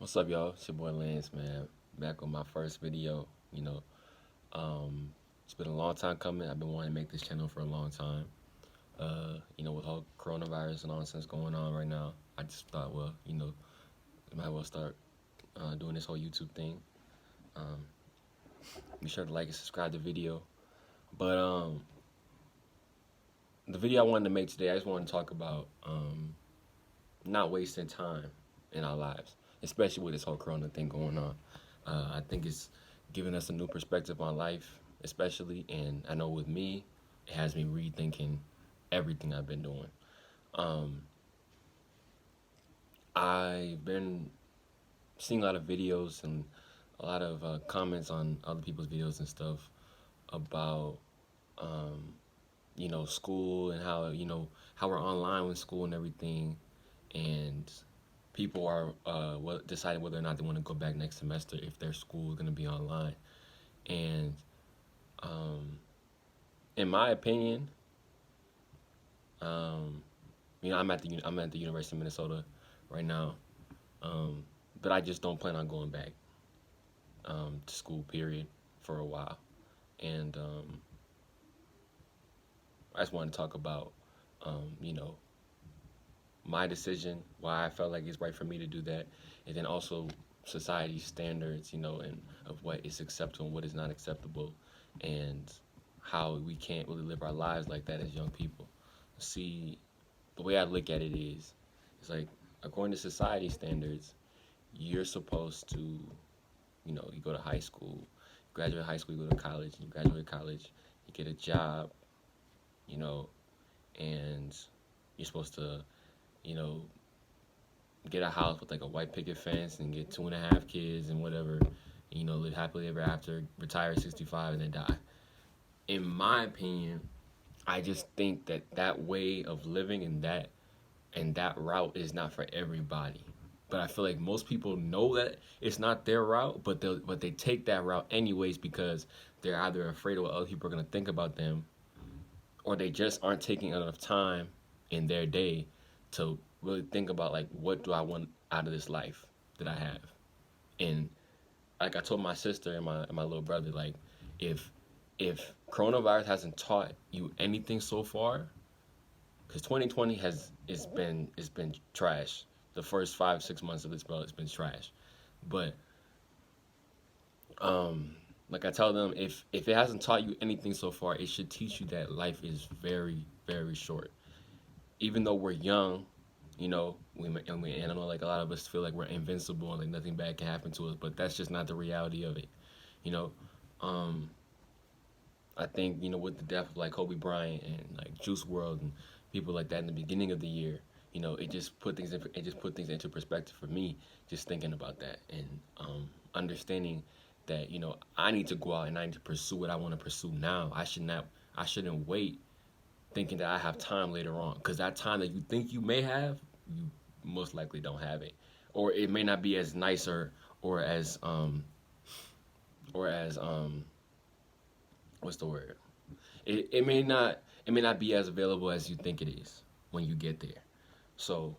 What's up, y'all? It's your boy Lance, man. Back on my first video. It's been a long time coming. I've been wanting to make this channel for a long time. With all coronavirus nonsense going on right now, I just thought, I might as well start doing this whole YouTube thing. Um, be sure to like and subscribe to the video. But the video I wanted to make today, I just wanted to talk about not wasting time in our lives, especially with this whole corona thing going on. I think it's giving us a new perspective on life, especially, and I know with me, it has me rethinking everything I've been doing. Um, I've been seeing a lot of videos and a lot of comments on other people's videos and stuff about, um, school and how we're online with school and everything, and people are deciding whether or not they want to go back next semester if their school is going to be online. And um, in my opinion, um, I'm at the University of Minnesota right now, but I just don't plan on going back to school. Period, for a while. And I just want to talk about um, you know my decision, why I felt like it's right for me to do that, and then also society's standards, and of what is acceptable and what is not acceptable, and how we can't really live our lives like that as young people. See, the way I look at it is, it's like, according to society standards, you're supposed to, you go to high school, graduate high school, you go to college, you graduate college, you get a job, you know, and you're supposed to, you know, get a house with like a white picket fence and get 2.5 kids and whatever, and, live happily ever after, retire at 65 and then die. In my opinion, I just think that that way of living and that route is not for everybody. But I feel like most people know that it's not their route, but they take that route anyways because they're either afraid of what other people are gonna think about them, or they just aren't taking enough time in their day to really think about, like, what do I want out of this life that I have. And like I told my sister and my little brother, like, if if coronavirus hasn't taught you anything so far, because 2020 it's been trash. The first 5 6 months of this, bro, it's been trash. But like I tell them, if it hasn't taught you anything so far, it should teach you that life is very very short. Even though we're young, and I know, like, a lot of us feel like we're invincible and like nothing bad can happen to us, but that's just not the reality of it. You know, um, I think, with the death of like Kobe Bryant and like Juice World and people like that in the beginning of the year, it just put things into perspective for me, just thinking about that, and understanding that, I need to go out and I need to pursue what I want to pursue now. I shouldn't wait thinking that I have time later on, because that time that you think you may have, you most likely don't have it, or it may not be as nice, or as or as what's the word? It may not be as available as you think it is when you get there. So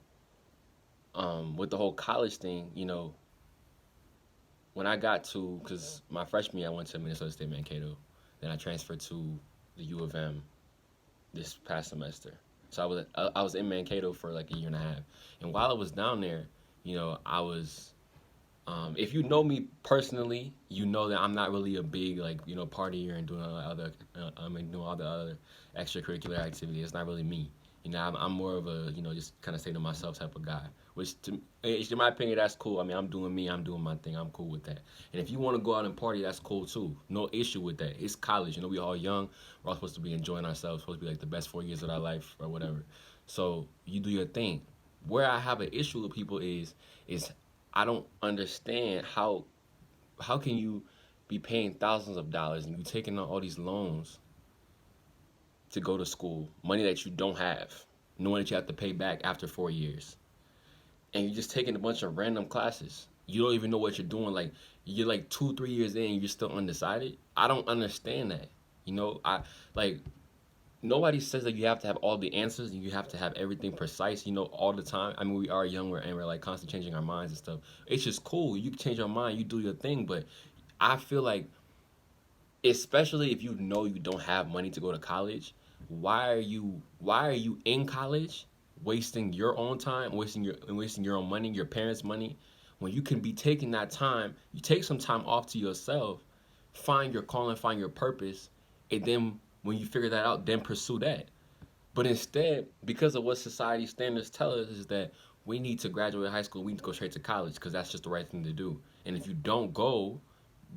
with the whole college thing, when I got to, because my freshman year I went to Minnesota State Mankato, then I transferred to the U of M this past semester. So I was in Mankato for like a year and a half, and while I was down there, I was, if you know me personally, you know that I'm not really a big, like, partier and doing all the other, doing all the other extracurricular activities. It's not really me. I'm more of a, just kind of stay to myself type of guy. Which, in my opinion, that's cool. I mean, I'm doing me, I'm doing my thing. I'm cool with that. And if you want to go out and party, that's cool too. No issue with that. It's college. We all young. We're all supposed to be enjoying ourselves. Supposed to be like the best 4 years of our life or whatever. So you do your thing. Where I have an issue with people is I don't understand how can you be paying thousands of dollars and you taking on all these loans to go to school, money that you don't have, knowing that you have to pay back after 4 years, and you're just taking a bunch of random classes. You don't even know what you're doing. Like, you're like 2 3 years in, and you're still undecided. I don't understand that. I like nobody says that you have to have all the answers and you have to have everything precise, all the time. I mean, we are younger and we're like constantly changing our minds and stuff. It's just cool. You can change your mind, you do your thing, but I feel like, especially if you know you don't have money to go to college, why are you in college wasting your own time, wasting your own money, your parents' money, when you can be taking that time, you take some time off to yourself, find your calling, find your purpose, and then when you figure that out, then pursue that. But instead, because of what society standards tell us, is that we need to graduate high school, we need to go straight to college because that's just the right thing to do. And if you don't go,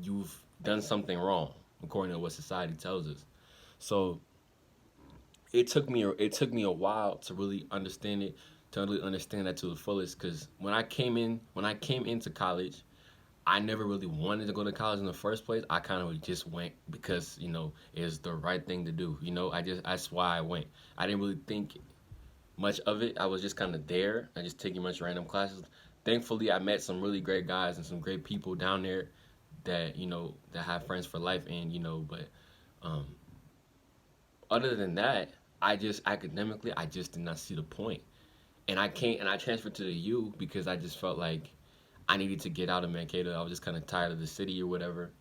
you've done something wrong, according to what society tells us. So it took me a while to really understand it, to really understand that to the fullest. Because when I came into college, I never really wanted to go to college in the first place. I kind of just went because it was the right thing to do. That's why I went. I didn't really think much of it. I was just kind of there. I just taking much random classes. Thankfully, I met some really great guys and some great people down there that have friends for life. And but um, other than that, I just academically, I just did not see the point. And I transferred to the U because I just felt like I needed to get out of Mankato. I was just kind of tired of the city or whatever,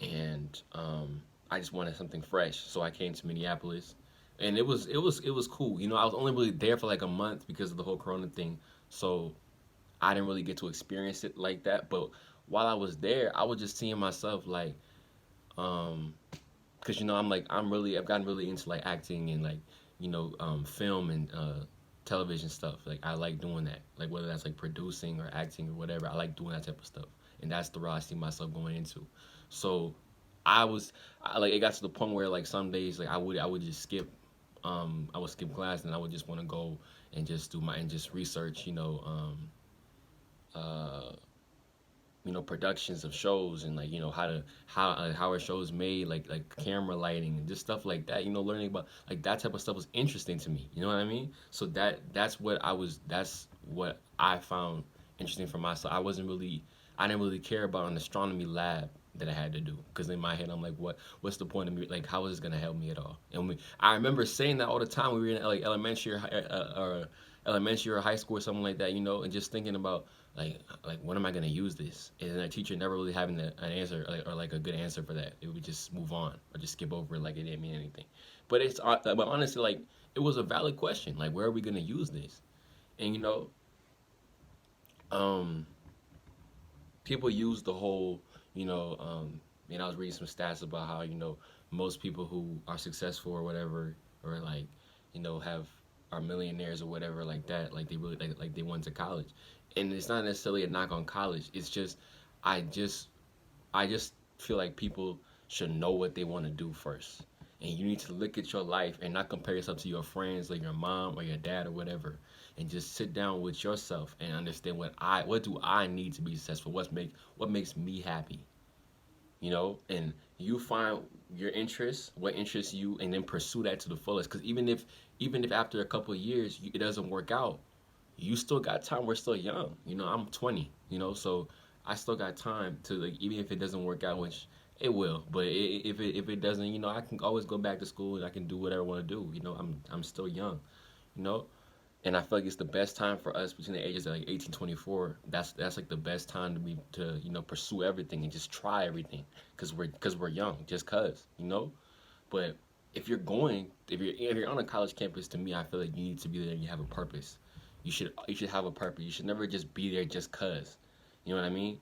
and I just wanted something fresh. So I came to Minneapolis, and it was cool. I was only really there for like a month because of the whole Corona thing, so I didn't really get to experience it like that. But while I was there, I was just seeing myself like, um, because I've gotten really into like acting and like film and television stuff. Like I like doing that. Like whether that's like producing or acting or whatever, I like doing that type of stuff, and that's the route I see myself going into. So like it got to the point where like some days like I would just skip. I would skip class and I would just want to go and just just research, uh, productions of shows and like how are shows made, like camera lighting and just stuff like that. Learning about like that type of stuff was interesting to me. You know what I mean? So that's what I found interesting for myself. I didn't really care about an astronomy lab that I had to do because in my head I'm like, what's the point of me, like how is this gonna help me at all? And I remember saying that all the time when we were in like elementary or high school or something like that, and just thinking about like when am I gonna use this? And a teacher never really having an answer or like a good answer for that. It would just move on or just skip over it like it didn't mean anything. But honestly, like it was a valid question. Like where are we gonna use this? And um, people use the whole, I was reading some stats about how most people who are successful or whatever, or like have are millionaires or whatever like that, like they really like they went to college, and it's not necessarily a knock on college. It's just I just I just feel like people should know what they want to do first. And you need to look at your life and not compare yourself to your friends or your mom or your dad or whatever. And just sit down with yourself and understand what do I need to be successful? What makes me happy? And you find your interests, what interests you, and then pursue that to the fullest. Because even if after a couple of years it doesn't work out, you still got time. We're still young. I'm 20. So I still got time to like even if it doesn't work out, which it will. But if it doesn't, I can always go back to school and I can do whatever I want to do. I'm still young. You know, and I feel like it's the best time for us between the ages of like 18 24. That's like the best time to pursue everything and just try everything because we're young, just cause. But if you're on a college campus, to me, I feel like you need to be there and you have a purpose. You should have a purpose. You should never just be there just cause. You know what I mean?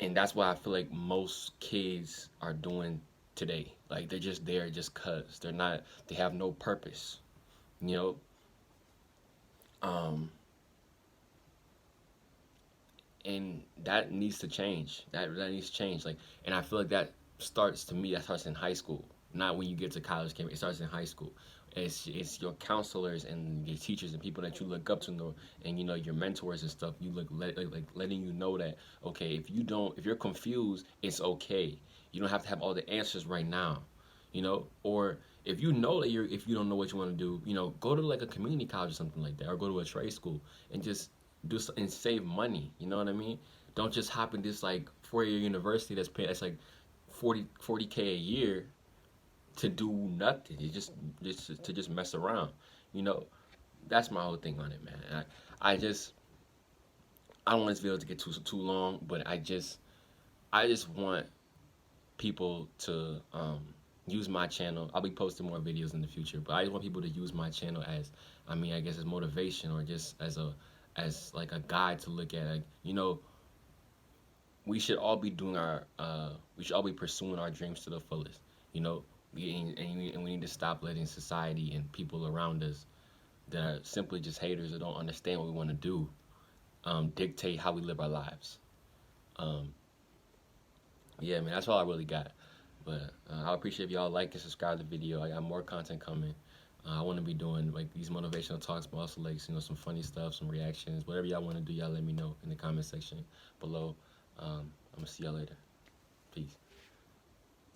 And that's what I feel like most kids are doing today. Like they're just there just cause. They have no purpose. You know, um, and that needs to change. That needs to change. Like, and I feel like that starts in high school, not when you get to college campus. It starts in high school. It's your counselors and your teachers and people that you look up to know, and your mentors and stuff. You like letting you know that okay, if you're confused, it's okay. You don't have to have all the answers right now, or if you know that if you don't know what you want to do, go to like a community college or something like that, or go to a trade school and just and save money. You know what I mean? Don't just hop in this like 4-year university that's like 40K a year to do nothing. It's just to just mess around. You know, that's my whole thing on it, man. I don't want this video to get too long, but I just want people to use my channel. I'll be posting more videos in the future, but I just want people to use my channel as, I mean, I guess as motivation, or just as like a guide to look at. Like, you know, we should all be doing our we should all be pursuing our dreams to the fullest. You know, and we need to stop letting society and people around us that are simply just haters that don't understand what we want to do dictate how we live our lives. Um, yeah, man, that's all I really got. But I appreciate if y'all like and subscribe to the video. I got more content coming. I want to be doing like these motivational talks, but also like, you know, some funny stuff, some reactions, whatever y'all want to do. Y'all let me know in the comment section below. I'm gonna see y'all later. Peace.